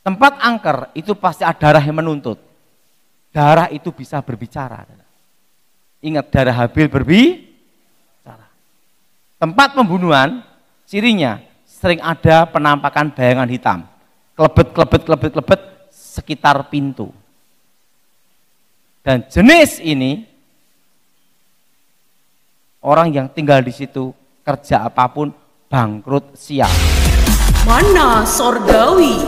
Tempat angker itu pasti ada darah yang menuntut. Darah itu bisa berbicara. Ingat, darah Habil berbicara. Tempat pembunuhan, cirinya sering ada penampakan bayangan hitam. Klebet sekitar pintu. Dan jenis ini, orang yang tinggal di situ, kerja apapun, bangkrut siap. Mana sorgawi?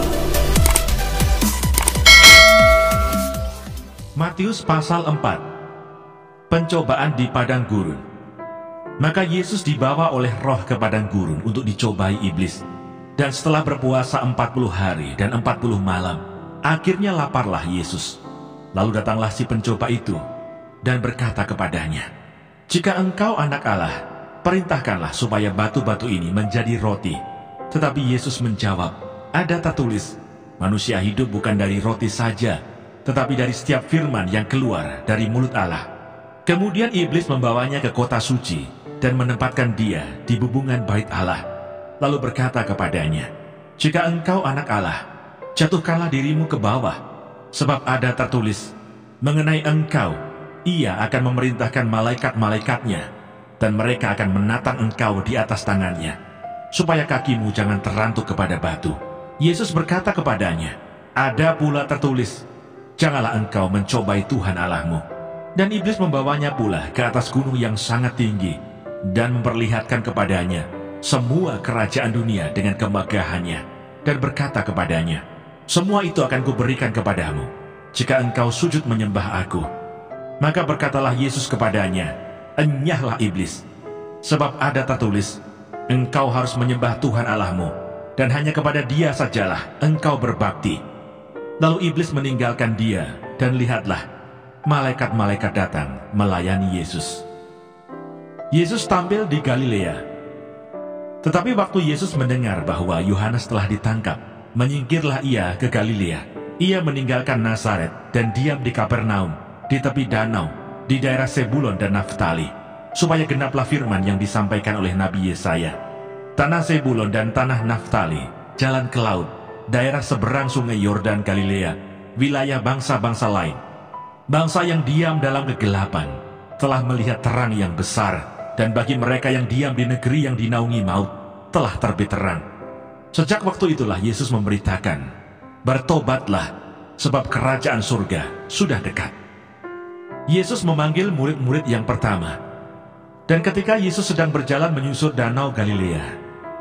Matius pasal 4. Pencobaan di padang gurun. Maka Yesus dibawa oleh Roh ke padang gurun untuk dicobai iblis. Dan setelah berpuasa 40 hari dan 40 malam, akhirnya laparlah Yesus. Lalu datanglah si pencoba itu dan berkata kepadanya, "Jika engkau anak Allah, perintahkanlah supaya batu-batu ini menjadi roti." Tetapi Yesus menjawab, "Ada tertulis, manusia hidup bukan dari roti saja, tetapi dari setiap firman yang keluar dari mulut Allah." Kemudian iblis membawanya ke kota suci dan menempatkan dia di bubungan bait Allah. Lalu berkata kepadanya, "Jika engkau anak Allah, jatuhkanlah dirimu ke bawah, sebab ada tertulis, mengenai engkau, ia akan memerintahkan malaikat-malaikatnya, dan mereka akan menatang engkau di atas tangannya, supaya kakimu jangan terantuk kepada batu." Yesus berkata kepadanya, "Ada pula tertulis, janganlah engkau mencobai Tuhan Allahmu." Dan iblis membawanya pula ke atas gunung yang sangat tinggi, dan memperlihatkan kepadanya semua kerajaan dunia dengan kemegahannya, dan berkata kepadanya, "Semua itu akan kuberikan kepadamu, jika engkau sujud menyembah aku." Maka berkatalah Yesus kepadanya, "Enyahlah iblis, sebab ada tertulis, engkau harus menyembah Tuhan Allahmu, dan hanya kepada Dia sajalah engkau berbakti." Lalu iblis meninggalkan dia, dan lihatlah, malaikat-malaikat datang melayani Yesus. Yesus tampil di Galilea. Tetapi waktu Yesus mendengar bahwa Yohanes telah ditangkap, menyingkirlah ia ke Galilea. Ia meninggalkan Nazaret dan diam di Kapernaum, di tepi danau, di daerah Sebulon dan Naftali, supaya genaplah firman yang disampaikan oleh Nabi Yesaya. Tanah Sebulon dan tanah Naftali, jalan ke laut, daerah seberang sungai Yordan Galilea, wilayah bangsa-bangsa lain. Bangsa yang diam dalam kegelapan telah melihat terang yang besar, dan bagi mereka yang diam di negeri yang dinaungi maut telah terbit terang. Sejak waktu itulah Yesus memberitakan, "Bertobatlah, sebab kerajaan surga sudah dekat." Yesus memanggil murid-murid yang pertama. Dan ketika Yesus sedang berjalan menyusur danau Galilea,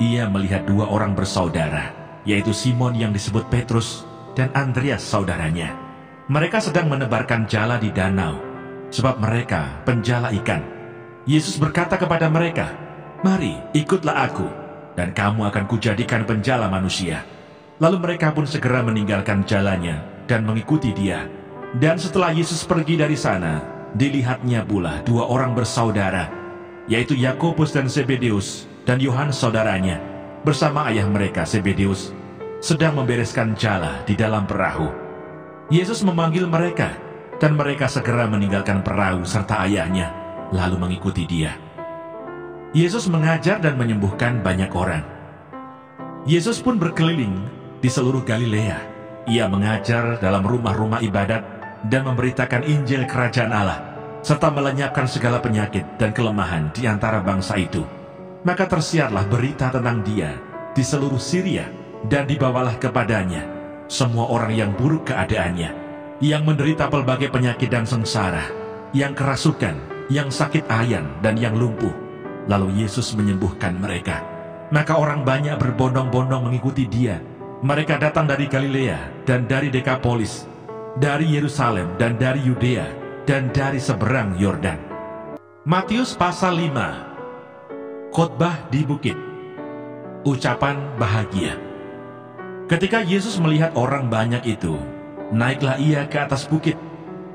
ia melihat dua orang bersaudara, yaitu Simon yang disebut Petrus dan Andreas saudaranya. Mereka sedang menebarkan jala di danau, sebab mereka penjala ikan. Yesus berkata kepada mereka, "Mari, ikutlah aku, dan kamu akan kujadikan penjala manusia." Lalu mereka pun segera meninggalkan jalannya dan mengikuti dia. Dan setelah Yesus pergi dari sana, dilihatnya pula dua orang bersaudara, yaitu Yakobus dan Zebedeus, dan Yohanes saudaranya, bersama ayah mereka Zebedeus, sedang membereskan jala di dalam perahu. Yesus memanggil mereka, dan mereka segera meninggalkan perahu serta ayahnya, lalu mengikuti dia. Yesus mengajar dan menyembuhkan banyak orang. Yesus pun berkeliling di seluruh Galilea. Ia mengajar dalam rumah-rumah ibadat dan memberitakan Injil Kerajaan Allah, serta melenyapkan segala penyakit dan kelemahan di antara bangsa itu. Maka tersiarlah berita tentang dia di seluruh Syria, dan dibawalah kepadanya semua orang yang buruk keadaannya, yang menderita pelbagai penyakit dan sengsara, yang kerasukan, yang sakit ayan, dan yang lumpuh. Lalu Yesus menyembuhkan mereka. Maka orang banyak berbondong-bondong mengikuti dia. Mereka datang dari Galilea dan dari Dekapolis, dari Yerusalem dan dari Yudea, dan dari seberang Yordan. Matius pasal 5. Khotbah di bukit. Ucapan bahagia. Ketika Yesus melihat orang banyak itu, naiklah ia ke atas bukit,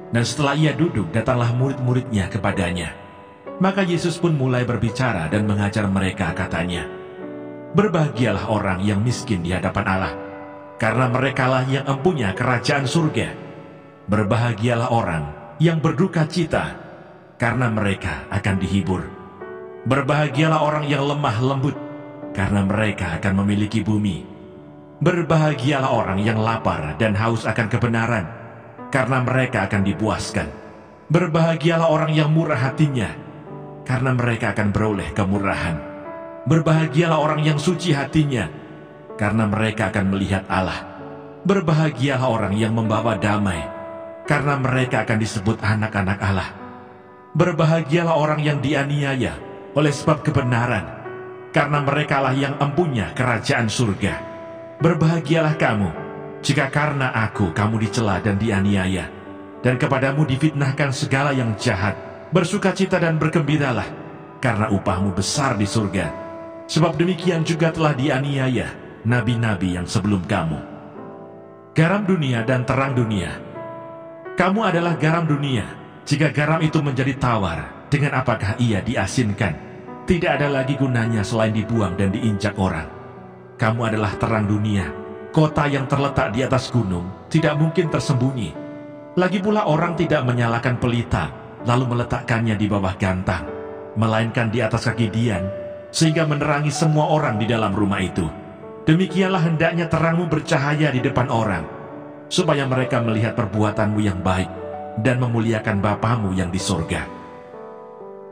dan setelah ia duduk, datanglah murid-muridnya kepadanya. Maka Yesus pun mulai berbicara dan mengajar mereka, katanya, "Berbahagialah orang yang miskin di hadapan Allah, karena merekalah yang empunya kerajaan surga. Berbahagialah orang yang berduka cita, karena mereka akan dihibur. Berbahagialah orang yang lemah lembut, karena mereka akan memiliki bumi. Berbahagialah orang yang lapar dan haus akan kebenaran, karena mereka akan dipuaskan. Berbahagialah orang yang murah hatinya, karena mereka akan beroleh kemurahan. Berbahagialah orang yang suci hatinya, karena mereka akan melihat Allah. Berbahagialah orang yang membawa damai, karena mereka akan disebut anak-anak Allah. Berbahagialah orang yang dianiaya oleh sebab kebenaran, karena merekalah yang empunya kerajaan surga. Berbahagialah kamu, jika karena aku kamu dicela dan dianiaya, dan kepadamu difitnahkan segala yang jahat. Bersukacita dan bergembiralah, karena upahmu besar di surga. Sebab demikian juga telah dianiaya nabi-nabi yang sebelum kamu. Garam dunia dan terang dunia. Kamu adalah garam dunia. Jika garam itu menjadi tawar, dengan apakah ia diasinkan? Tidak ada lagi gunanya selain dibuang dan diinjak orang. Kamu adalah terang dunia. Kota yang terletak di atas gunung tidak mungkin tersembunyi. Lagi pula orang tidak menyalakan pelita lalu meletakkannya di bawah gantang, melainkan di atas kaki dian, sehingga menerangi semua orang di dalam rumah itu. Demikianlah hendaknya terangmu bercahaya di depan orang, supaya mereka melihat perbuatanmu yang baik dan memuliakan Bapamu yang di sorga.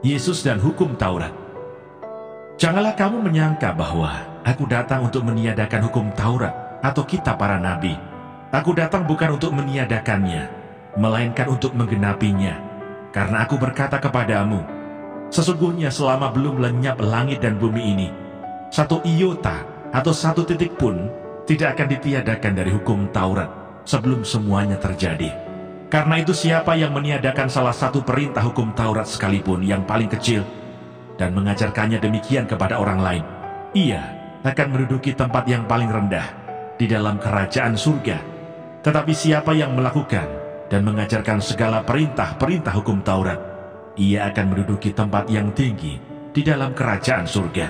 Yesus dan hukum Taurat. Janganlah kamu menyangka bahwa aku datang untuk meniadakan hukum Taurat atau kitab para nabi. Aku datang bukan untuk meniadakannya, melainkan untuk menggenapinya. Karena aku berkata kepadamu, sesungguhnya selama belum lenyap langit dan bumi ini, satu iota atau satu titik pun tidak akan ditiadakan dari hukum Taurat sebelum semuanya terjadi. Karena itu siapa yang meniadakan salah satu perintah hukum Taurat sekalipun yang paling kecil, dan mengajarkannya demikian kepada orang lain, ia akan menduduki tempat yang paling rendah di dalam kerajaan surga. Tetapi siapa yang melakukan dan mengajarkan segala perintah-perintah hukum Taurat, ia akan menduduki tempat yang tinggi di dalam kerajaan surga.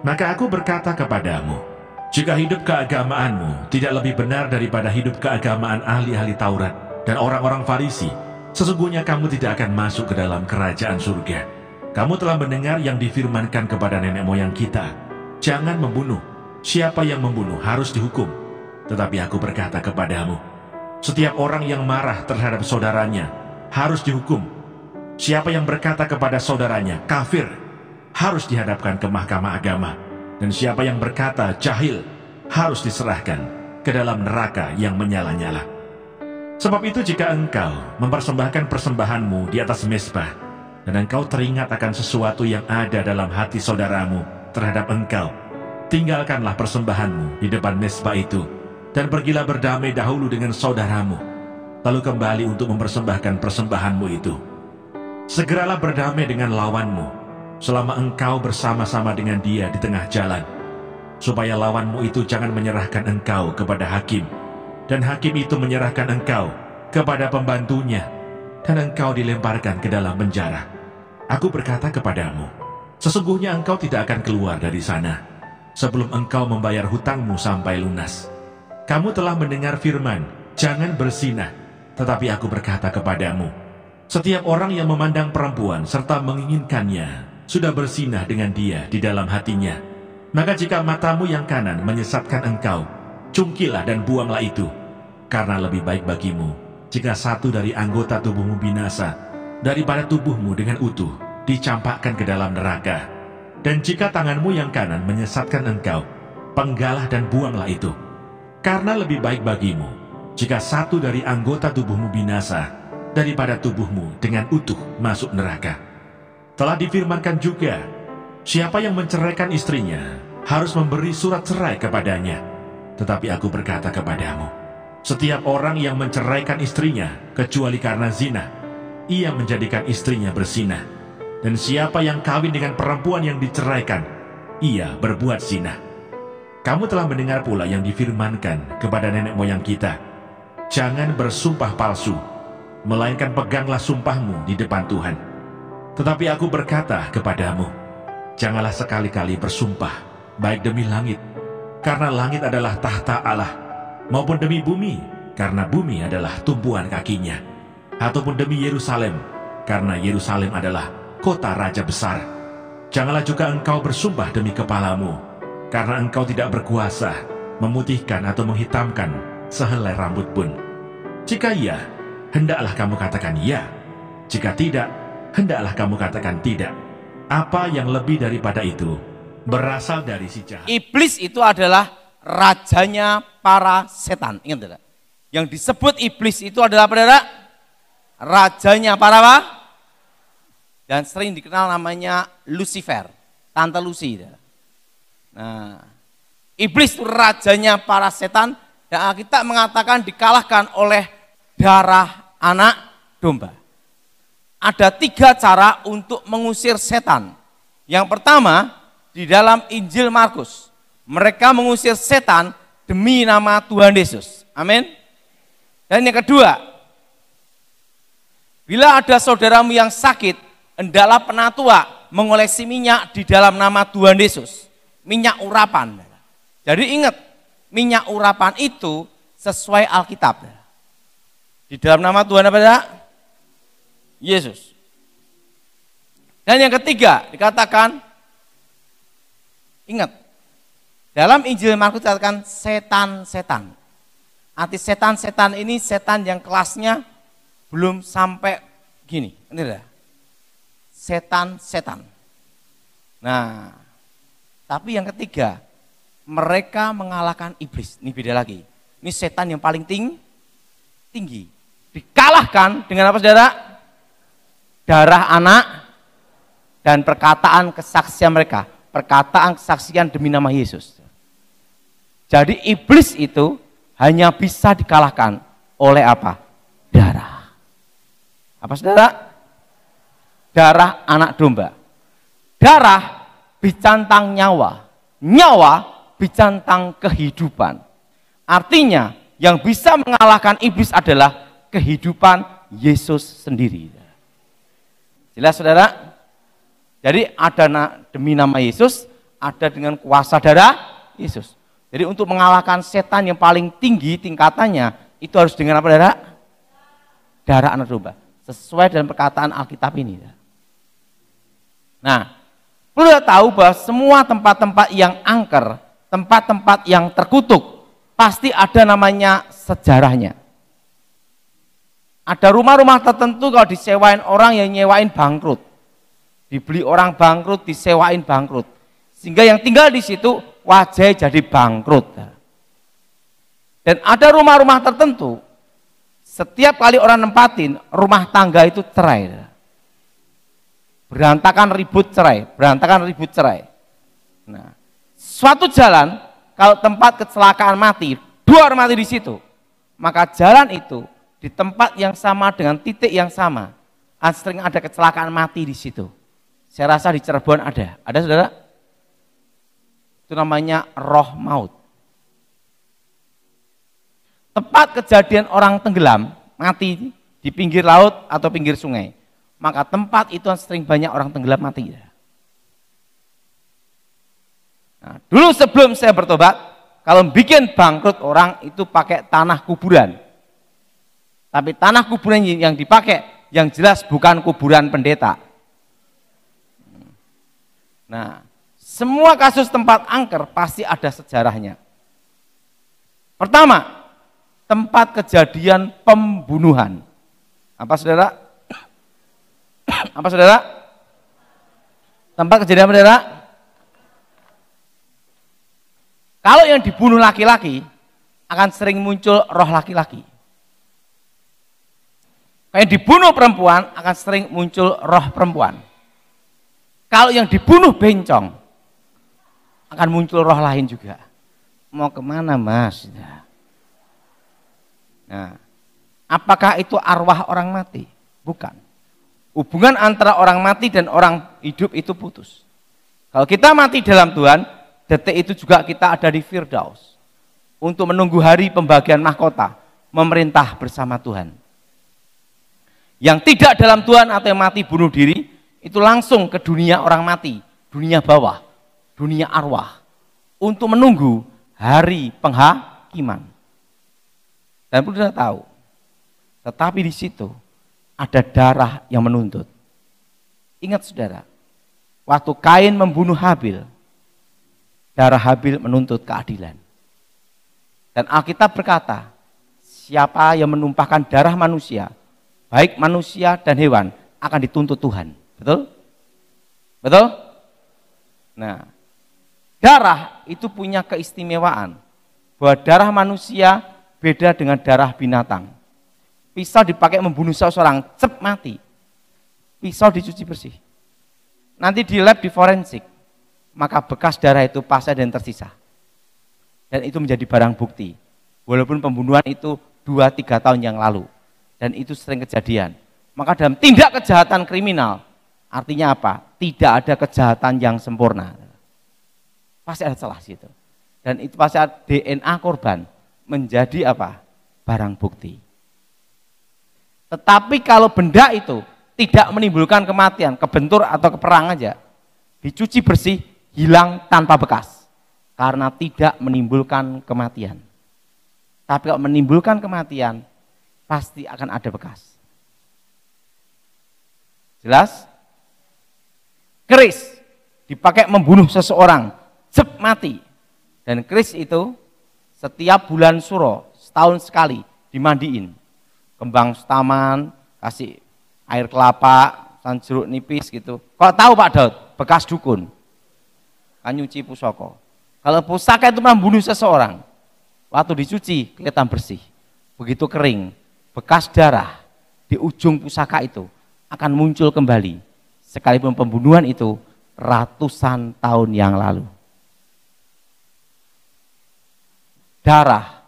Maka aku berkata kepadamu, jika hidup keagamaanmu tidak lebih benar daripada hidup keagamaan ahli-ahli Taurat dan orang-orang Farisi, sesungguhnya kamu tidak akan masuk ke dalam kerajaan surga. Kamu telah mendengar yang difirmankan kepada nenek moyang kita, jangan membunuh. Siapa yang membunuh harus dihukum. Tetapi aku berkata kepadamu, setiap orang yang marah terhadap saudaranya harus dihukum. Siapa yang berkata kepada saudaranya kafir harus dihadapkan ke mahkamah agama. Dan siapa yang berkata jahil harus diserahkan ke dalam neraka yang menyala-nyala. Sebab itu jika engkau mempersembahkan persembahanmu di atas mezbah, dan engkau teringat akan sesuatu yang ada dalam hati saudaramu terhadap engkau, tinggalkanlah persembahanmu di depan mezbah itu, dan pergilah berdamai dahulu dengan saudaramu, lalu kembali untuk mempersembahkan persembahanmu itu. Segeralah berdamai dengan lawanmu, selama engkau bersama-sama dengan dia di tengah jalan, supaya lawanmu itu jangan menyerahkan engkau kepada hakim, dan hakim itu menyerahkan engkau kepada pembantunya, dan engkau dilemparkan ke dalam penjara. Aku berkata kepadamu, sesungguhnya engkau tidak akan keluar dari sana, sebelum engkau membayar hutangmu sampai lunas. Kamu telah mendengar firman, jangan berzinah. Tetapi aku berkata kepadamu, setiap orang yang memandang perempuan serta menginginkannya sudah berzinah dengan dia di dalam hatinya. Maka jika matamu yang kanan menyesatkan engkau, cungkilah dan buanglah itu. Karena lebih baik bagimu jika satu dari anggota tubuhmu binasa, daripada tubuhmu dengan utuh dicampakkan ke dalam neraka. Dan jika tanganmu yang kanan menyesatkan engkau, penggalah dan buanglah itu. Karena lebih baik bagimu jika satu dari anggota tubuhmu binasa, daripada tubuhmu dengan utuh masuk neraka. Telah difirmankan juga, siapa yang menceraikan istrinya harus memberi surat cerai kepadanya. Tetapi aku berkata kepadamu, setiap orang yang menceraikan istrinya kecuali karena zina, ia menjadikan istrinya berzina. Dan siapa yang kawin dengan perempuan yang diceraikan, ia berbuat zina. Kamu telah mendengar pula yang difirmankan kepada nenek moyang kita, jangan bersumpah palsu, melainkan peganglah sumpahmu di depan Tuhan. Tetapi aku berkata kepadamu, janganlah sekali-kali bersumpah, baik demi langit, karena langit adalah tahta Allah, maupun demi bumi, karena bumi adalah tumpuan kakinya, ataupun demi Yerusalem, karena Yerusalem adalah kota raja besar. Janganlah juga engkau bersumpah demi kepalamu, karena engkau tidak berkuasa memutihkan atau menghitamkan sehelai rambut pun? Jika iya, hendaklah kamu katakan ya. Jika tidak, hendaklah kamu katakan tidak. Apa yang lebih daripada itu berasal dari si jahat. Iblis itu adalah rajanya para setan. Ingat tidak? Yang disebut iblis itu adalah saudara, rajanya para apa? Dan sering dikenal namanya Lucifer, Tante Lucy. Nah, iblis itu rajanya para setan dan Alkitab mengatakan dikalahkan oleh darah anak domba. Ada 3 cara untuk mengusir setan. Yang pertama, di dalam Injil Markus, mereka mengusir setan demi nama Tuhan Yesus. Amin. Dan yang kedua, bila ada saudaramu yang sakit, hendaklah penatua mengolesi minyak di dalam nama Tuhan Yesus. Minyak urapan. Jadi ingat, minyak urapan itu sesuai Alkitab. Di dalam nama Tuhan apa? Yesus. Dan yang ketiga dikatakan, ingat, dalam Injil Markus dikatakan setan-setan. Arti setan-setan ini setan yang kelasnya belum sampai gini. Ini dah. Setan-setan. Nah, tapi yang ketiga, mereka mengalahkan iblis. Ini beda lagi. Ini setan yang paling tinggi. Dikalahkan dengan apa saudara? Darah anak dan perkataan kesaksian mereka. Perkataan kesaksian demi nama Yesus. Jadi iblis itu hanya bisa dikalahkan oleh apa? Darah. Apa saudara? Darah anak domba. Darah bicantang nyawa. Nyawa bicantang kehidupan. Artinya yang bisa mengalahkan iblis adalah kehidupan Yesus sendiri. Jelas saudara? Jadi ada demi nama Yesus, ada dengan kuasa darah Yesus. Jadi untuk mengalahkan setan yang paling tinggi tingkatannya, itu harus dengan apa saudara? Darah anak domba. Sesuai dengan perkataan Alkitab ini. Nah, perlu tahu bahwa semua tempat-tempat yang angker, tempat-tempat yang terkutuk, pasti ada namanya sejarahnya. Ada rumah-rumah tertentu kalau disewain orang yang nyewain bangkrut. Dibeli orang bangkrut, disewain bangkrut. Sehingga yang tinggal di situ wajahnya jadi bangkrut. Dan ada rumah-rumah tertentu, setiap kali orang nempatin, rumah tangga itu cerai. Berantakan ribut cerai, berantakan ribut cerai. Nah, suatu jalan, kalau tempat kecelakaan mati, 2 orang mati di situ, maka jalan itu di tempat yang sama dengan titik yang sama, sering ada kecelakaan mati di situ. Saya rasa di Cirebon ada saudara? Itu namanya roh maut. Tempat kejadian orang tenggelam, mati di pinggir laut atau pinggir sungai, maka tempat itu sering banyak orang tenggelam mati. Nah, dulu sebelum saya bertobat, kalau bikin bangkrut orang itu pakai tanah kuburan. Tapi tanah kuburan yang dipakai, yang jelas bukan kuburan pendeta. Nah, semua kasus tempat angker pasti ada sejarahnya. Pertama, tempat kejadian pembunuhan. Apa saudara? Apa saudara? Tempat kejadian apa saudara? Kalau yang dibunuh laki-laki, akan sering muncul roh laki-laki. Kalau yang dibunuh perempuan akan sering muncul roh perempuan. Kalau yang dibunuh bencong akan muncul roh lain juga. Mau kemana mas? Nah, apakah itu arwah orang mati? Bukan. Hubungan antara orang mati dan orang hidup itu putus. Kalau kita mati dalam Tuhan, detik itu juga kita ada di Firdaus. Untuk menunggu hari pembagian mahkota, memerintah bersama Tuhan. Yang tidak dalam Tuhan atau yang mati bunuh diri, itu langsung ke dunia orang mati, dunia bawah, dunia arwah, untuk menunggu hari penghakiman. Dan perlu kita tahu, tetapi di situ ada darah yang menuntut. Ingat saudara, waktu Kain membunuh Habil, darah Habil menuntut keadilan. Dan Alkitab berkata, siapa yang menumpahkan darah manusia, baik manusia dan hewan, akan dituntut Tuhan. Betul? Betul? Nah, darah itu punya keistimewaan bahwa darah manusia beda dengan darah binatang. Pisau dipakai membunuh seseorang, cep mati. Pisau dicuci bersih. Nanti di lab, di forensik, maka bekas darah itu pasti ada yang tersisa. Dan itu menjadi barang bukti. Walaupun pembunuhan itu 2-3 tahun yang lalu. Dan itu sering kejadian. Maka dalam tindak kejahatan kriminal, artinya apa? Tidak ada kejahatan yang sempurna. Pasti ada celah situ. Dan itu pasti ada DNA korban menjadi apa? Barang bukti. Tetapi kalau benda itu tidak menimbulkan kematian, kebentur atau keperang aja, dicuci bersih, hilang tanpa bekas. Karena tidak menimbulkan kematian. Tapi kalau menimbulkan kematian, pasti akan ada bekas. Jelas? Keris dipakai membunuh seseorang, cep mati. Dan keris itu setiap bulan suro, setahun sekali dimandiin. Kembang taman, kasih air kelapa, san jeruk nipis gitu. Kok tahu Pak Daud? Bekas dukun. Kan nyuci pusaka. Kalau pusaka itu membunuh seseorang, waktu dicuci kelihatan bersih. Begitu kering, bekas darah di ujung pusaka itu akan muncul kembali, sekalipun pembunuhan itu ratusan tahun yang lalu. Darah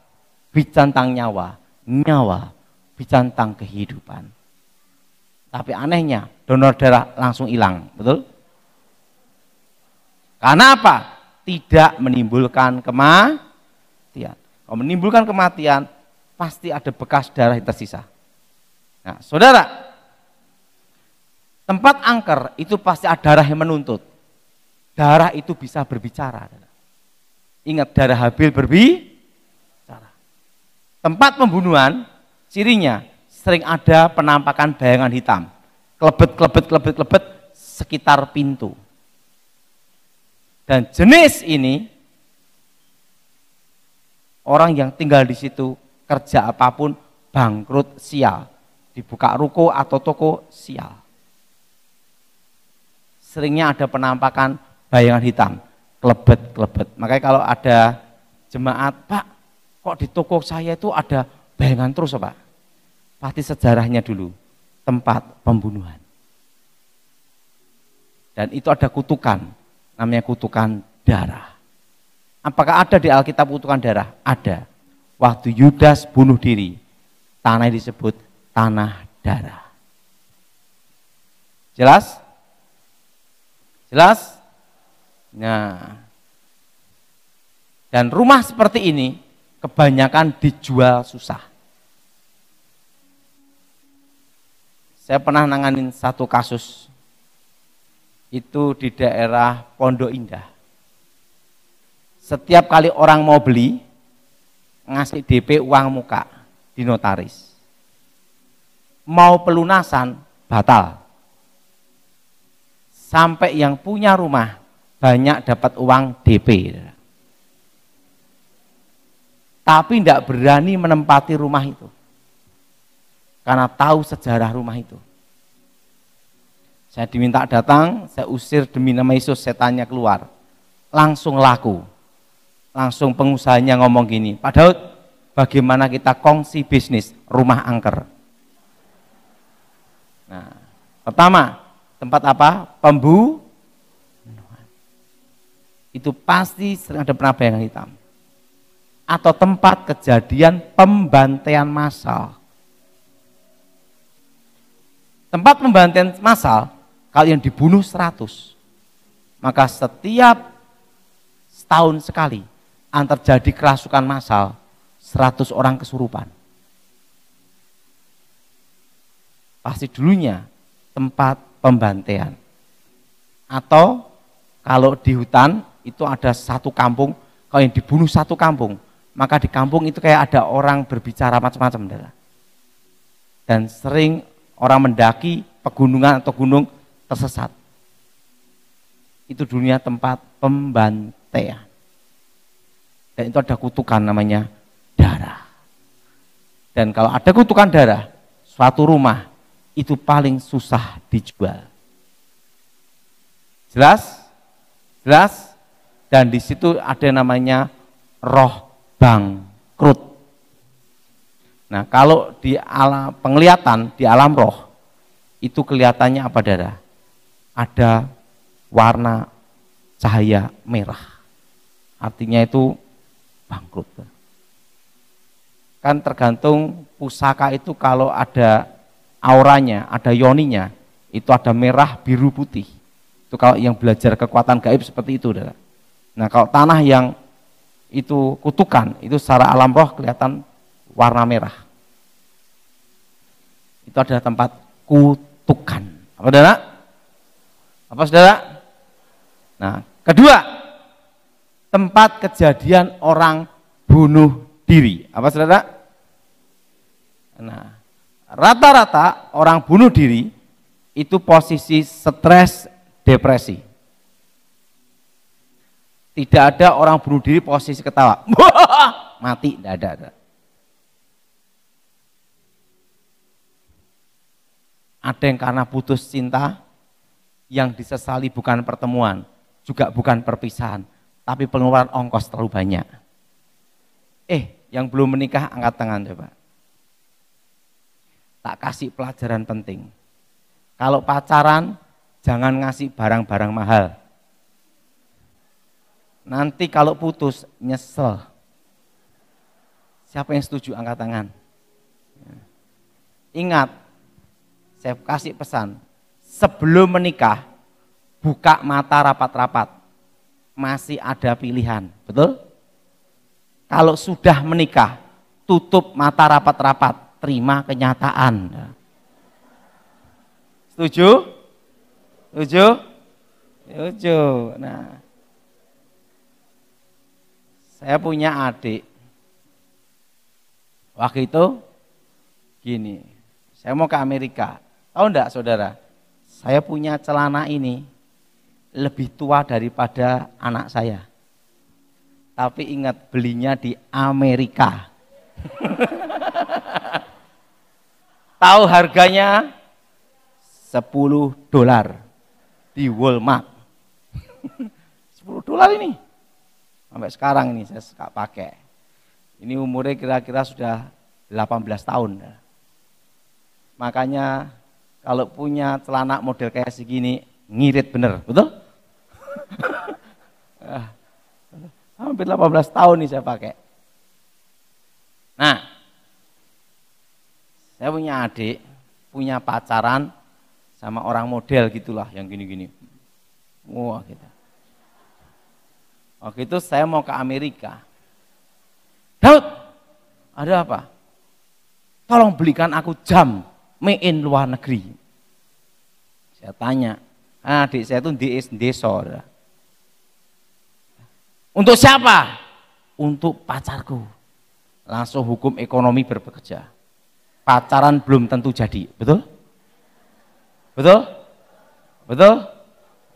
bicara tentang nyawa, nyawa bicara tentang kehidupan. Tapi anehnya donor darah langsung hilang, betul? Karena apa? Tidak menimbulkan kematian. Kalau menimbulkan kematian, pasti ada bekas darah yang tersisa. Nah, saudara, tempat angker itu pasti ada darah yang menuntut. Darah itu bisa berbicara. Ingat, darah Habil berbicara. Tempat pembunuhan, cirinya sering ada penampakan bayangan hitam. Klebet sekitar pintu. Dan jenis ini, orang yang tinggal di situ, kerja apapun, bangkrut, sial. Dibuka ruko atau toko, sial. Seringnya ada penampakan bayangan hitam, klebet. Makanya kalau ada jemaat, Pak, kok di toko saya itu ada bayangan terus, Pak? Pasti sejarahnya dulu, tempat pembunuhan. Dan itu ada kutukan, namanya kutukan darah. Apakah ada di Alkitab kutukan darah? Ada. Waktu Yudas bunuh diri, tanah disebut tanah darah. Jelas? Jelas? Nah, dan rumah seperti ini kebanyakan dijual susah. Saya pernah nanganin satu kasus, itu di daerah Pondok Indah. Setiap kali orang mau beli, ngasih DP uang muka di notaris. Mau pelunasan, batal. Sampai yang punya rumah banyak dapat uang DP. Tapi tidak berani menempati rumah itu. Karena tahu sejarah rumah itu. Saya diminta datang, saya usir demi nama Yesus, setannya keluar. Langsung laku. Langsung pengusahanya ngomong gini, Pak Daud, bagaimana kita kongsi bisnis rumah angker? Nah, pertama, tempat apa? Pembunuhan. Itu pasti sering ada penampakan hitam. Atau tempat kejadian pembantaian massal. Tempat pembantaian massal, kalau yang dibunuh 100, maka setiap setahun sekali terjadi kerasukan massal, 100 orang kesurupan. Pasti dulunya tempat pembantaian. Atau kalau di hutan itu ada satu kampung, kalau yang dibunuh satu kampung, maka di kampung itu kayak ada orang berbicara macam-macam. Dan sering orang mendaki pegunungan atau gunung tersesat. Itu dunia tempat pembantaian. Dan itu ada kutukan namanya Dan kalau ada kutukan darah, suatu rumah itu paling susah dijual. Jelas? Jelas? Dan di situ ada namanya roh bangkrut. Nah, kalau di alam penglihatan, di alam roh, itu kelihatannya apa, saudara? Ada warna cahaya merah. Artinya itu bangkrut. Kan tergantung pusaka itu, kalau ada auranya, ada yoninya, itu ada merah, biru, putih. Itu kalau yang belajar kekuatan gaib seperti itu, saudara. Nah, kalau tanah yang itu kutukan, itu secara alam roh kelihatan warna merah. Itu adalah tempat kutukan. Apa, saudara? Apa, saudara? Nah, kedua, tempat kejadian orang bunuh diri. Apa, saudara? Nah, rata-rata orang bunuh diri itu posisi stres, depresi. Tidak ada orang bunuh diri posisi ketawa. Mati, tidak ada. Ada yang karena putus cinta, yang disesali bukan pertemuan, juga bukan perpisahan, tapi pengeluaran ongkos terlalu banyak. Yang belum menikah angkat tangan coba. Tak kasih pelajaran penting. Kalau pacaran, jangan ngasih barang-barang mahal. Nanti kalau putus, nyesel. Siapa yang setuju angkat tangan? Ingat, saya kasih pesan, sebelum menikah, buka mata rapat-rapat. Masih ada pilihan, betul? Kalau sudah menikah, tutup mata rapat-rapat, terima kenyataan. Setuju? Setuju? Setuju. Nah, saya punya adik. Waktu itu gini, saya mau ke Amerika. Tahu enggak, saudara? Saya punya celana ini lebih tua daripada anak saya. Tapi ingat, belinya di Amerika. Tahu harganya? $10 di Walmart. $10 ini. Sampai sekarang ini saya suka pakai. Ini umurnya kira-kira sudah 18 tahun. Makanya kalau punya celana model kayak segini, ngirit bener, betul? Hampir 18 tahun nih saya pakai. Nah, saya punya adik, punya pacaran sama orang model gitulah, yang gini-gini. Wah, gitu. Waktu itu saya mau ke Amerika. Daud, ada apa? Tolong belikan aku jam made in luar negeri. Saya tanya, adik saya itu di desa. Untuk siapa? Untuk pacarku. Langsung hukum ekonomi bekerja. Pacaran belum tentu jadi, betul? Betul? Betul?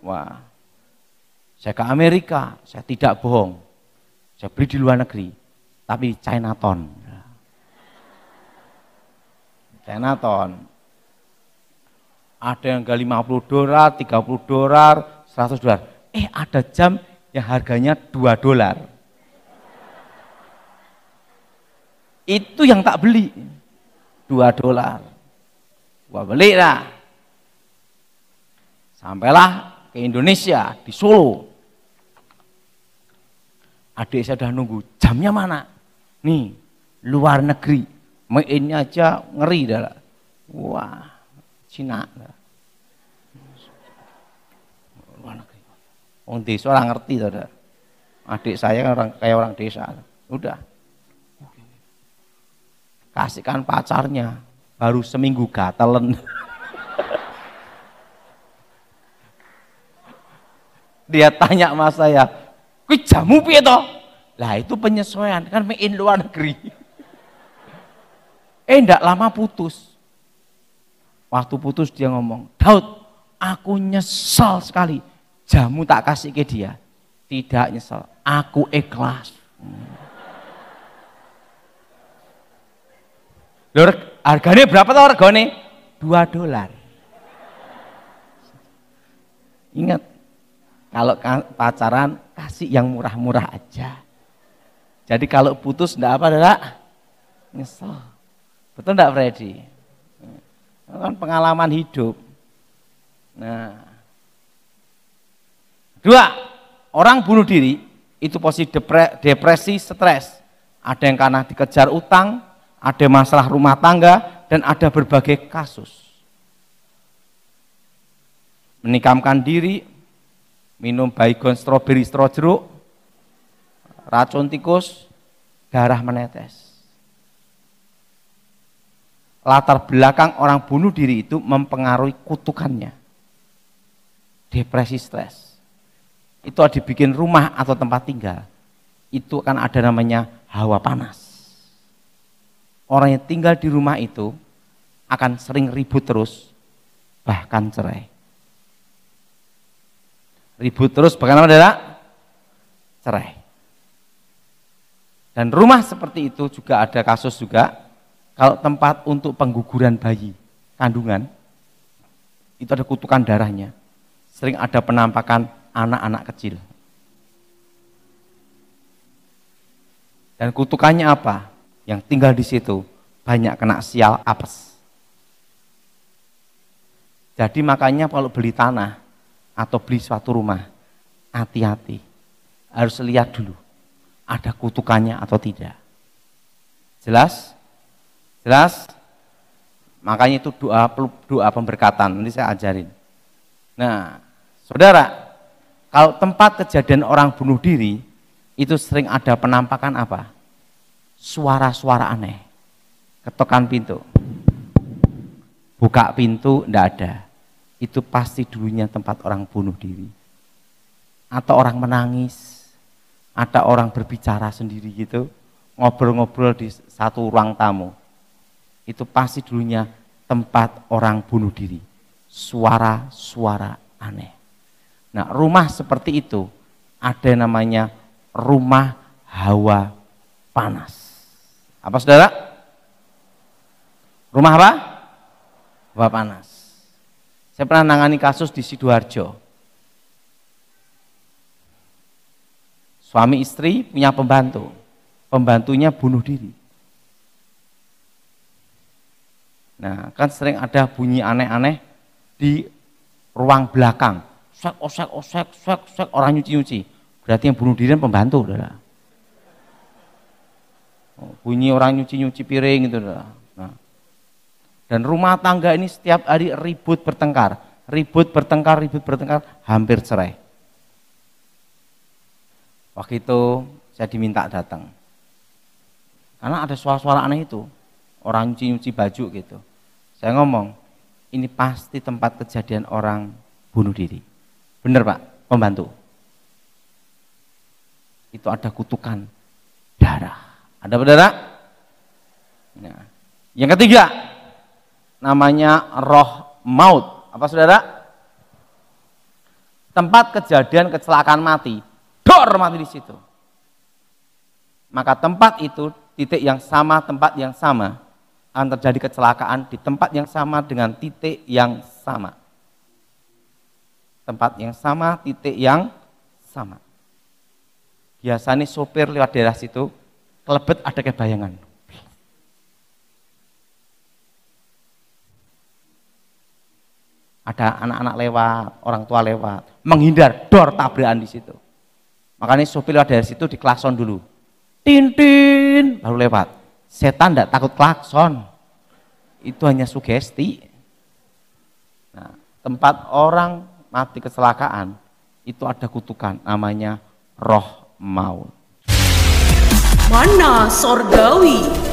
Wah. Saya ke Amerika, saya tidak bohong. Saya beli di luar negeri, tapi Chinatown. Chinatown. Ada yang $50, $30, $100. Ada jam yang harganya $2. Itu yang tak beli. $2. Gua beli lah. Sampailah ke Indonesia, di Solo. Adik saya udah nunggu, jamnya mana? Nih, luar negeri. Made-in-nya aja ngeri dah. Wah, Cina. Luar negeri. Orang desa orang ngerti dah. Adik saya kayak orang desa. Udah. Kasihkan pacarnya, baru seminggu gatelan. Dia tanya sama saya, "Kuwi jamu piye toh?" Lah itu penyesuaian, kan made in luar negeri. Ndak lama putus. Waktu putus dia ngomong, "Daud, aku nyesal sekali. Jamu tak kasih ke dia." Tidak nyesal, aku ikhlas. Harganya berapa tau regane? $2. Ingat, kalau pacaran kasih yang murah-murah aja. Jadi kalau putus enggak apa, enggak nyesel. Betul enggak Freddy? Itu kan pengalaman hidup. Nah, dua, orang bunuh diri itu posisi depresi, stres. Ada yang karena dikejar utang, ada masalah rumah tangga, dan ada berbagai kasus. Menikamkan diri, minum baygon, stroberi, jeruk, racun tikus, darah menetes. Latar belakang orang bunuh diri itu mempengaruhi kutukannya. Depresi, stres. Itu ada dibikin rumah atau tempat tinggal, itu kan ada namanya hawa panas. Orang yang tinggal di rumah itu akan sering ribut terus, bahkan cerai. Ribut terus, bahkan apa adalah cerai. Dan rumah seperti itu juga ada kasus juga, kalau tempat untuk pengguguran bayi, kandungan, itu ada kutukan darahnya. Sering ada penampakan anak-anak kecil. Dan kutukannya apa? Yang tinggal di situ banyak kena sial apes. Jadi makanya kalau beli tanah atau beli suatu rumah, hati-hati. Harus lihat dulu, ada kutukannya atau tidak. Jelas? Jelas? Makanya itu doa pemberkatan, nanti saya ajarin. Nah, saudara, kalau tempat kejadian orang bunuh diri, itu sering ada penampakan apa? Suara-suara aneh. Ketukan pintu. Buka pintu, enggak ada. Itu pasti dulunya tempat orang bunuh diri. Atau orang menangis, ada orang berbicara sendiri gitu, ngobrol-ngobrol di satu ruang tamu. Itu pasti dulunya tempat orang bunuh diri. Suara-suara aneh. Nah, rumah seperti itu ada namanya rumah hawa panas. Apa saudara? Rumah apa? Hawa panas. Saya pernah nangani kasus di Sidoarjo. Suami istri punya pembantu. Pembantunya bunuh diri. Nah, kan sering ada bunyi aneh-aneh di ruang belakang. Osek, orang nyuci-nyuci. Berarti yang bunuh diri kan pembantu, saudara. Bunyi orang nyuci-nyuci piring gitu, saudara. Nah. Dan rumah tangga ini setiap hari ribut bertengkar, hampir cerai. Waktu itu saya diminta datang. Karena ada suara-suara aneh itu, orang nyuci-nyuci baju gitu. Saya ngomong, ini pasti tempat kejadian orang bunuh diri. Bener Pak, pembantu. Itu ada kutukan darah. Ada saudara? Nah. Yang ketiga, namanya roh maut. Apa saudara? Tempat kejadian kecelakaan mati. Dor mati di situ. Maka tempat itu, titik yang sama, tempat yang sama, akan terjadi kecelakaan di tempat yang sama dengan titik yang sama. Tempat yang sama, titik yang sama. Biasanya sopir lewat daerah situ, kelebet ada kebayangan. Ada anak-anak lewat, orang tua lewat, menghindar, dor tabrakan di situ. Makanya sopir lewat daerah situ diklakson dulu. Tin, baru lewat. Setan tidak takut klakson. Itu hanya sugesti. Nah, tempat orang mati kecelakaan, itu ada kutukan, namanya roh maut. Mana Sorgawi.